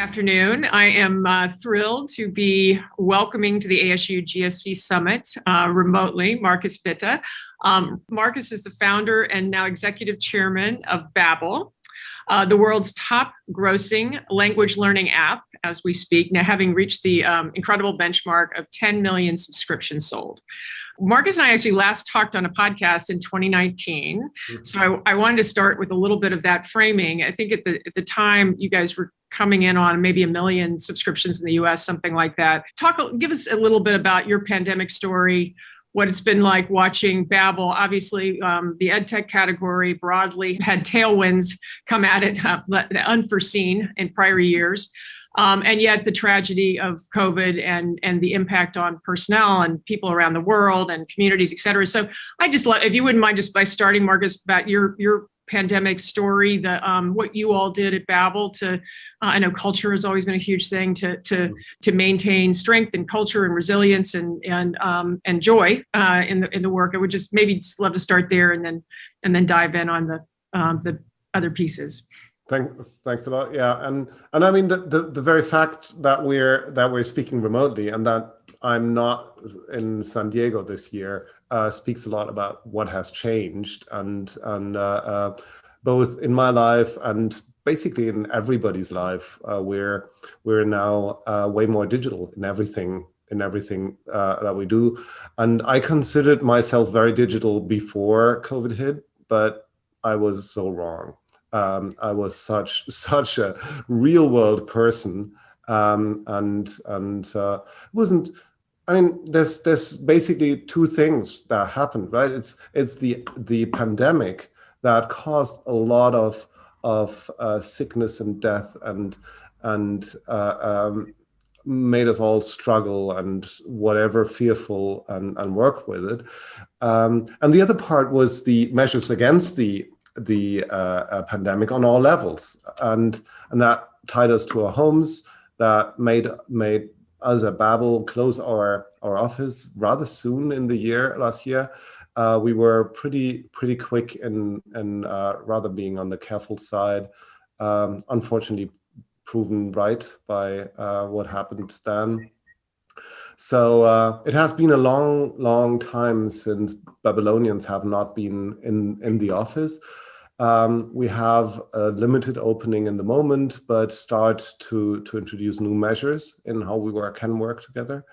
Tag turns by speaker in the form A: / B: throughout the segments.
A: Afternoon. I am thrilled to be welcoming to the ASU+GSV Summit remotely Markus Witte. Markus is the founder and now executive chairman of Babbel, the world's top grossing language learning app as we speak, now having reached the incredible benchmark of 10 million subscriptions sold. Markus and I actually last talked on a podcast in 2019. So I wanted to start with a little bit of that framing. I think at the time you guys were coming in on maybe 1 million subscriptions in the US, something like that. Give us a little bit about your pandemic story, what it's been like watching Babbel. Obviously, the EdTech category broadly had tailwinds come at it, unforeseen in prior years. And yet the tragedy of COVID and the impact on personnel and people around the world and communities, et cetera. So I just love, if you wouldn't mind just by starting, Markus, about your pandemic story, what you all did at Babbel to, I know culture has always been a huge thing to maintain strength and culture and resilience and joy in the work. I would just love to start there and then dive in on the other pieces.
B: Thanks a lot. Yeah, and I mean the very fact that we're speaking remotely and that I'm not in San Diego this year speaks a lot about what has changed and both in my life and basically in everybody's life. We're now way more digital in everything that we do, and I considered myself very digital before COVID hit, but I was so wrong. I was such a real world person, and it wasn't. I mean, there's basically two things that happened, right? It's the pandemic that caused a lot of sickness and death and made us all struggle and whatever fearful and work with it. And the other part was the measures against the pandemic on all levels, and that tied us to our homes. That made us at Babbel close our office rather soon in the last year. We were pretty quick in rather being on the careful side. Unfortunately, proven right by what happened then. So it has been a long time since Babylonians have not been in the office. We have a limited opening in the moment, but start to introduce new measures in how we can work together.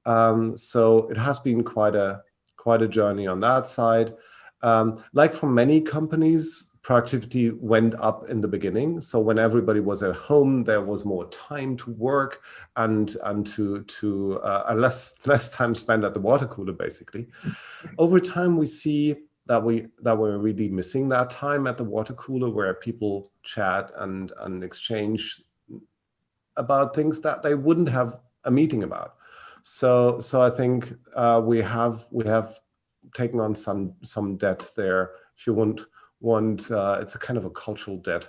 B: So it has been quite a journey on that side. Like for many companies, productivity went up in the beginning. So when everybody was at home, there was more time to work and to less time spent at the water cooler, basically. Over time, we see that we're really missing that time at the water cooler where people chat and exchange about things that they wouldn't have a meeting about. So I think we have taken on some debt there. If you want, it's a kind of a cultural debt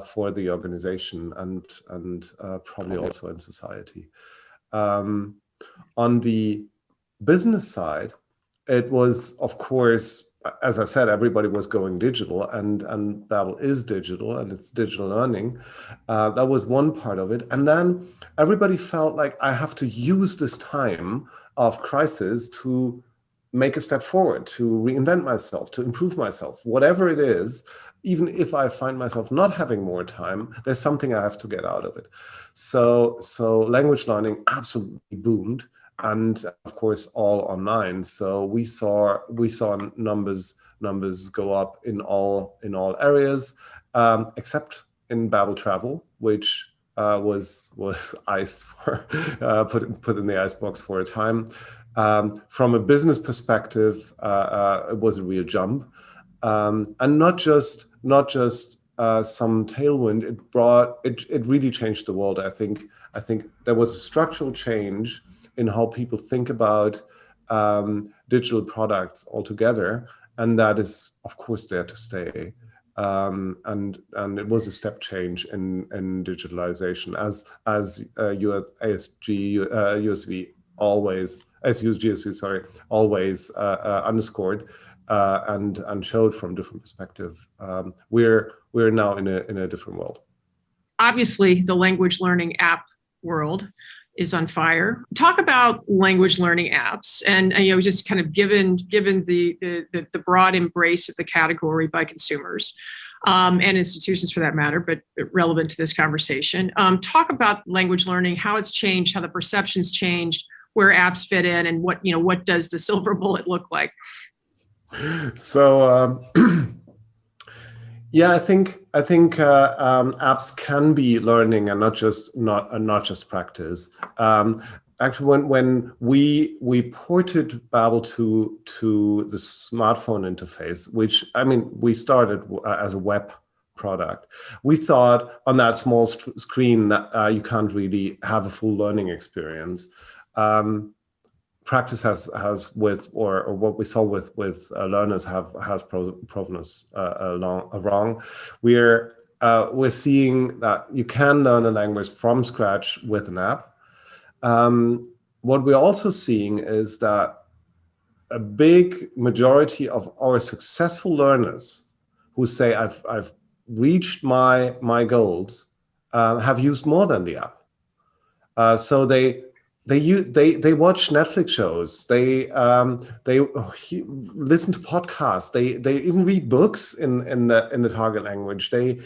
B: for the organization and probably also in society. On the business side, it was, of course, as I said, everybody was going digital, and Babbel is digital, and it's digital learning. That was one part of it. And then everybody felt like I have to use this time of crisis to make a step forward, to reinvent myself, to improve myself, whatever it is. Even if I find myself not having more time, there's something I have to get out of it. So language learning absolutely boomed. And of course, all online. So we saw numbers go up in all areas, except in Babbel Travel, which was iced for put in the icebox for a time. From a business perspective, it was a real jump, and not just some tailwind. It really changed the world. I think there was a structural change in how people think about digital products altogether, and that is, of course, there to stay. And it was a step change in digitalization, as ASU+GSV always underscored. and showed from different perspective, we're now in a different world.
A: Obviously, the language learning app world is on fire. Talk about language learning apps, and just kind of given the broad embrace of the category by consumers and institutions for that matter, but relevant to this conversation. Talk about language learning, how it's changed, how the perception's changed, where apps fit in, and what does the silver bullet look like?
B: So yeah, I think apps can be learning and not just practice. Actually, when we ported Babbel to the smartphone interface, which we started as a web product, we thought on that small screen that you can't really have a full learning experience. Practice has with or what we saw with learners has proven us wrong. We're seeing that you can learn a language from scratch with an app. What we're also seeing is that a big majority of our successful learners who say I've reached my goals have used more than the app. So they watch Netflix shows. They listen to podcasts. They even read books in the target language. They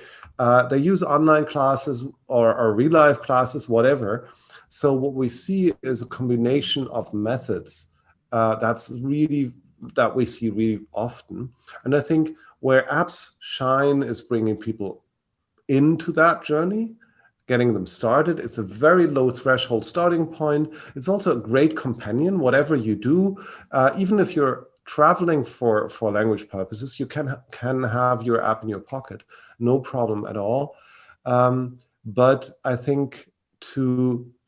B: use online classes or real life classes, whatever. So what we see is a combination of methods that we see really often. And I think where apps shine is bringing people into that journey, getting them started. It's a very low threshold starting point. It's also a great companion, whatever you do. Even if you're traveling for language purposes, you can have your app in your pocket, no problem at all. But I think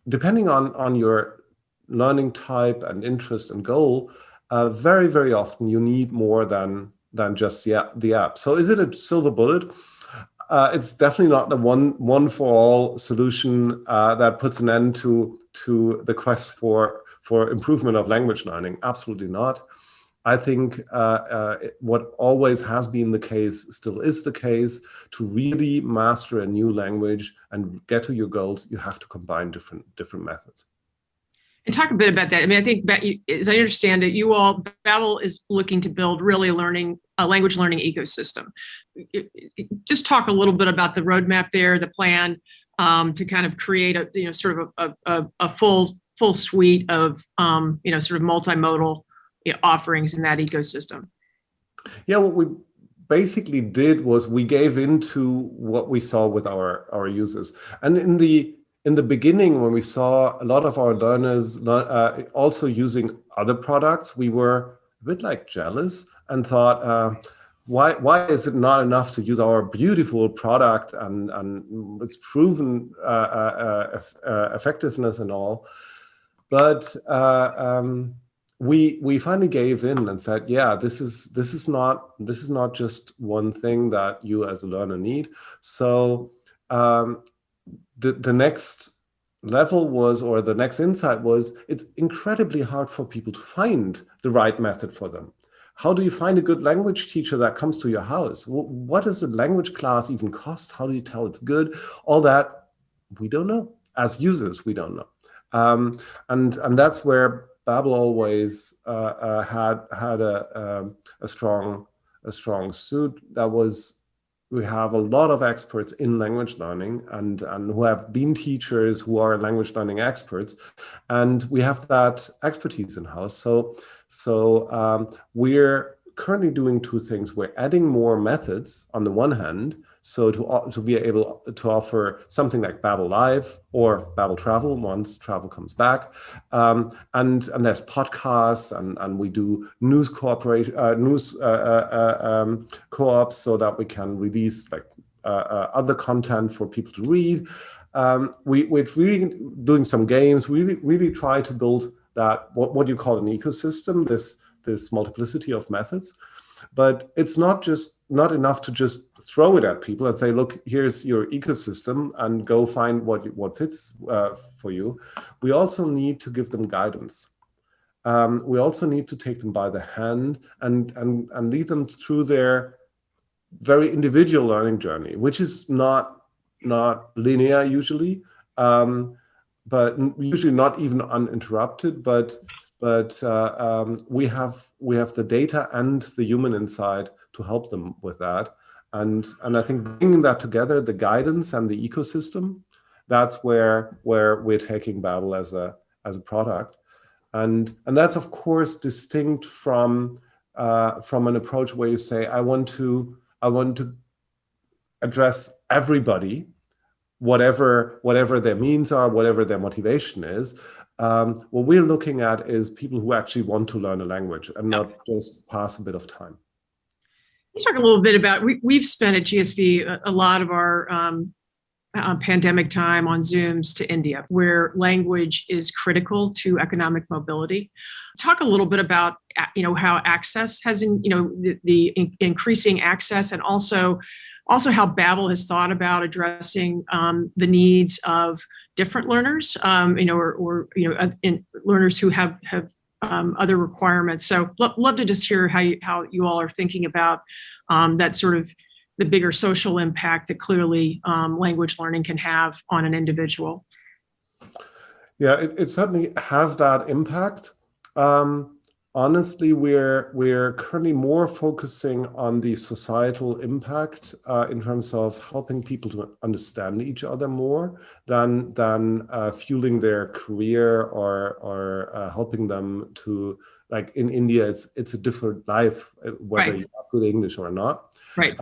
B: depending on your learning type and interest and goal, very, very often you need more than just the app. So is it a silver bullet? It's definitely not the one for all solution that puts an end to the quest for improvement of language learning. Absolutely not. I think what always has been the case still is the case. To really master a new language and get to your goals, you have to combine different methods.
A: And talk a bit about that. I think, as I understand it, Babbel is looking to build really a language learning ecosystem. Just talk a little bit about the roadmap there, the plan to kind of create a full suite of sort of multimodal offerings in that ecosystem.
B: Yeah, what we basically did was we gave into what we saw with our users, and in the beginning, when we saw a lot of our learners also using other products, we were a bit jealous and thought, why is it not enough to use our beautiful product and its proven effectiveness and all? But we finally gave in and said, yeah, this is not just one thing that you as a learner need. So the next level was, or the next insight was, it's incredibly hard for people to find the right method for them. How do you find a good language teacher that comes to your house? What does a language class even cost? How do you tell it's good? All that, we don't know. As users, we don't know. And that's where Babbel always had a strong suit. That was, we have a lot of experts in language learning and who have been teachers who are language learning experts, and we have that expertise in-house. So we're currently doing two things. We're adding more methods on the one hand, so to be able to offer something like Babbel Live or Babbel Travel once travel comes back, and there's podcasts and we do news co-ops so that we can release other content for people to read. We're really doing some games. We really try to build that what you call an ecosystem, this multiplicity of methods. But it's not enough to just throw it at people and say, look, here's your ecosystem and go find what fits for you. We also need to give them guidance. we also need to take them by the hand and lead them through their very individual learning journey, which is not linear usually, but usually not even uninterrupted. But we have the data and the human insight to help them with that. And I think bringing that together, the guidance and the ecosystem, that's where we're taking Babbel as a product. And that's of course distinct from an approach where you say, I want to address everybody, whatever their means are, whatever their motivation is. What we're looking at is people who actually want to learn a language and not just pass a bit of time.
A: You talk a little bit about, we've spent at GSV a lot of our pandemic time on Zooms to India, where language is critical to economic mobility. Talk a little bit about, how access has, the increasing access, and also how Babbel has thought about addressing the needs of different learners, learners who have other requirements. So love to just hear how you all are thinking about that sort of the bigger social impact that clearly language learning can have on an individual.
B: Yeah, it certainly has that impact. Honestly, we're currently more focusing on the societal impact in terms of helping people to understand each other more than fueling their career or helping them to, like in India, it's a different life whether you have good English or not.
A: Right.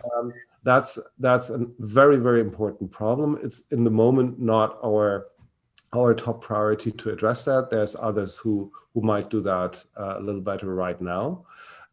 B: That's a very, very important problem. It's in the moment not our top priority to address that. There's others who might do that a little better right now.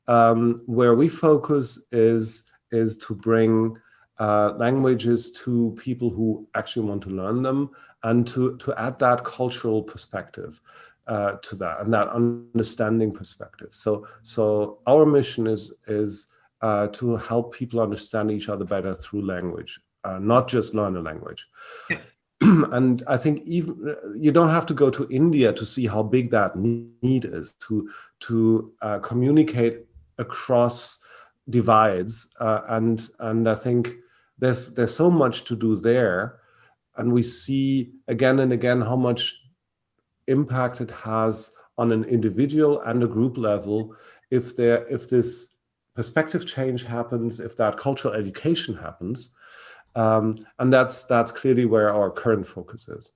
B: Where we focus is to bring languages to people who actually want to learn them, and to add that cultural perspective to that, and that understanding perspective. So our mission is to help people understand each other better through language, not just learn a language. Yeah. And I think even you don't have to go to India to see how big that need is to communicate across divides. And I think there's so much to do there, and we see again and again how much impact it has on an individual and a group level if this perspective change happens, if that cultural education happens. And that's clearly where our current focus is,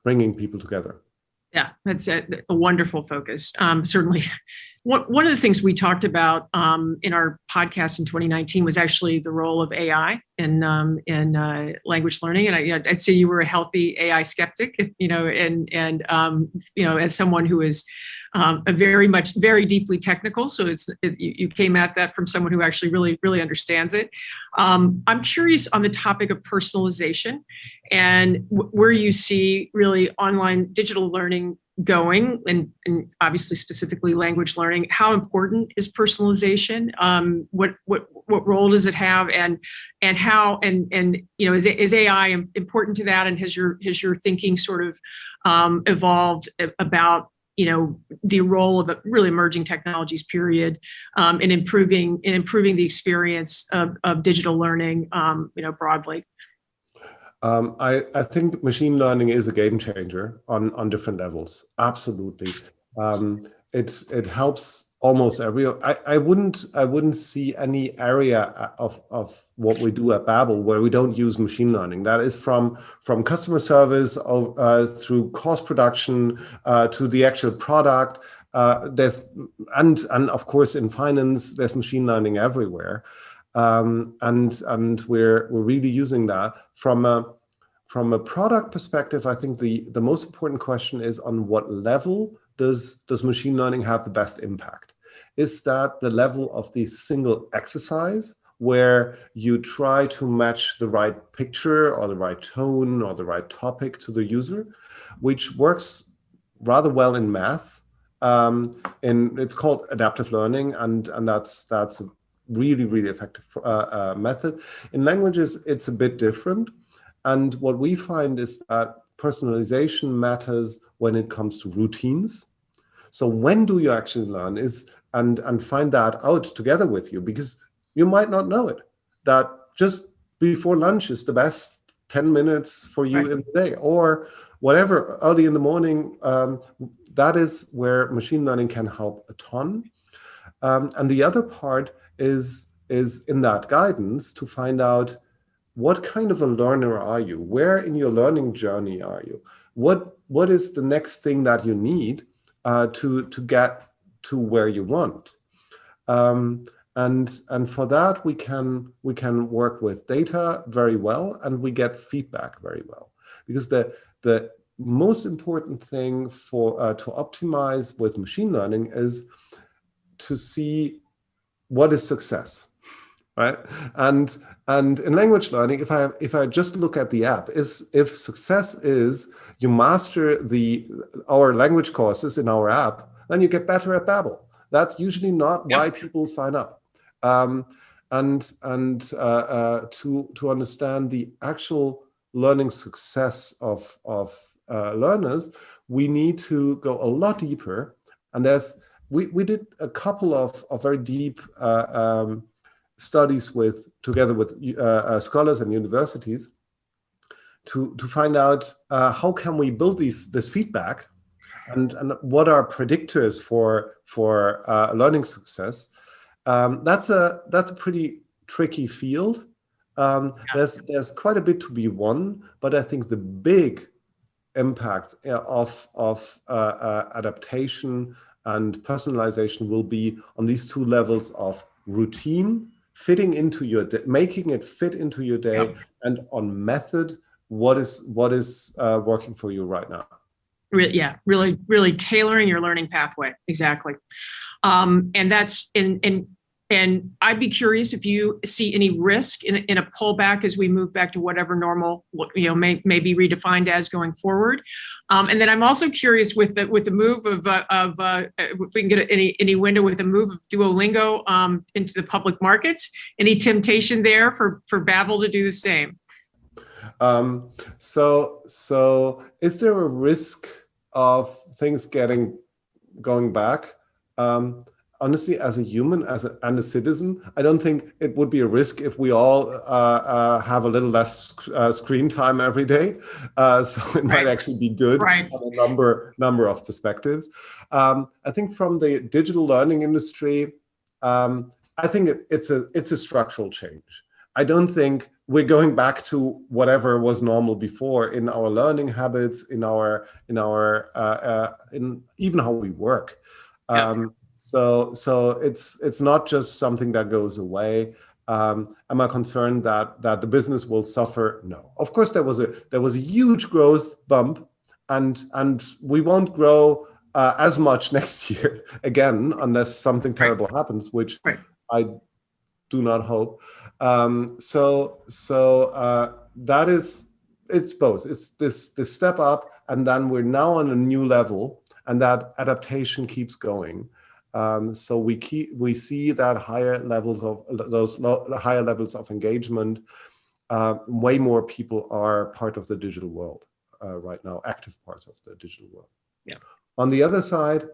B: bringing people together.
A: Yeah, that's a wonderful focus. Certainly, one of the things we talked about in our podcast in 2019 was actually the role of AI in language learning. And I'd say you were a healthy AI skeptic, as someone who is very deeply technical. So you came at that from someone who actually really understands it. I'm curious on the topic of personalization and where you see really online digital learning going, and obviously specifically language learning. How important is personalization? What role does it have, and how is AI important to that? And has your thinking sort of evolved about the role of really emerging technologies, period, in improving the experience of digital learning, broadly?
B: I think machine learning is a game changer on different levels. Absolutely, it helps almost every. I wouldn't see any area of what we do at Babbel where we don't use machine learning. That is from customer service through cost production to the actual product. There's and of course in finance there's machine learning everywhere. And we're really using that from a product perspective. I think the most important question is, on what level does machine learning have the best impact? Is that the level of the single exercise where you try to match the right picture or the right tone or the right topic to the user, which works rather well in math, and it's called adaptive learning, and that's a really effective method. In languages, it's a bit different. And what we find is that personalization matters when it comes to routines. So when do you actually learn and find that out together with you, because you might not know it, that just before lunch is the best 10 minutes for you in the day, or whatever, early in the morning. That is where machine learning can help a ton. And the other part is in that guidance to find out what kind of a learner are you? Where in your learning journey are you? What is the next thing that you need to get to where you want? And for that we can work with data very well, and we get feedback very well, because the most important thing for to optimize with machine learning is to see what is success, right? And in language learning, if I just look at the app, if success is you master our language courses in our app, then you get better at Babbel. That's usually not why people sign up. To understand the actual learning success of learners, we need to go a lot deeper. And we did a couple of very deep studies together with scholars and universities to find out how can we build this feedback, and what are predictors for learning success. That's a pretty tricky field. There's quite a bit to be won, but I think the big impact of adaptation and personalization will be on these two levels of routine, fitting into your day, making it fit into your day, and on method, what is working for you right now.
A: Yeah, really tailoring your learning pathway. Exactly. And that's and I'd be curious if you see any risk in a pullback as we move back to whatever normal may be redefined as going forward. And then I'm also curious with the move of if we can get any window with the move of Duolingo into the public markets, any temptation there for Babbel to do the same?
B: So is there a risk of things going back? Honestly, as a human, and a citizen, I don't think it would be a risk if we all have a little less screen time every day. So it might actually be good on a number of perspectives. I think from the digital learning industry, I think it's a structural change. I don't think we're going back to whatever was normal before in our learning habits, in even how we work. So it's not just something that goes away. Am I concerned that the business will suffer? No. Of course, there was a huge growth bump, and we won't grow as much next year again, unless something terrible happens, which I do not hope. That it's both. It's this step up, and then we're now on a new level, and that adaptation keeps going. So we see that higher levels of engagement. Way more people are part of the digital world right now, active parts of the digital world. Yeah. On the other side,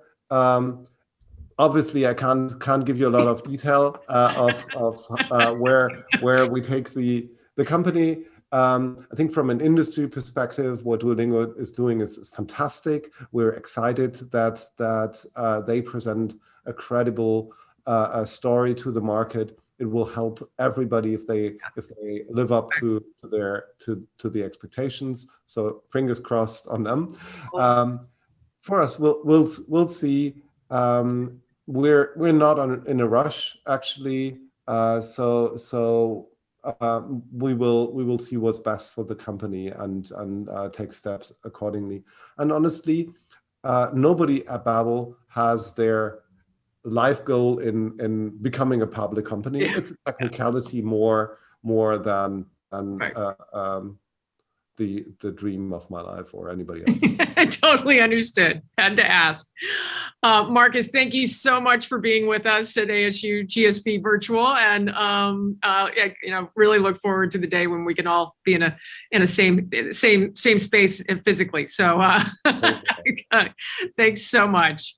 B: obviously, I can't give you a lot of detail of where we take the company. I think from an industry perspective, what Duolingo is doing is fantastic. We're excited that they present a credible story to the market. It will help everybody if they live up to the expectations. So fingers crossed on them. For us, we'll see. We're not in a rush actually. We will see what's best for the company and take steps accordingly. And honestly, nobody at Babbel has their life goal in becoming a public company. It's a technicality more than the dream of my life or anybody else's.
A: Totally understood. Had to ask. Markus, thank you so much for being with us at ASU GSV Virtual, and really look forward to the day when we can all be in a same space physically. So thanks so much.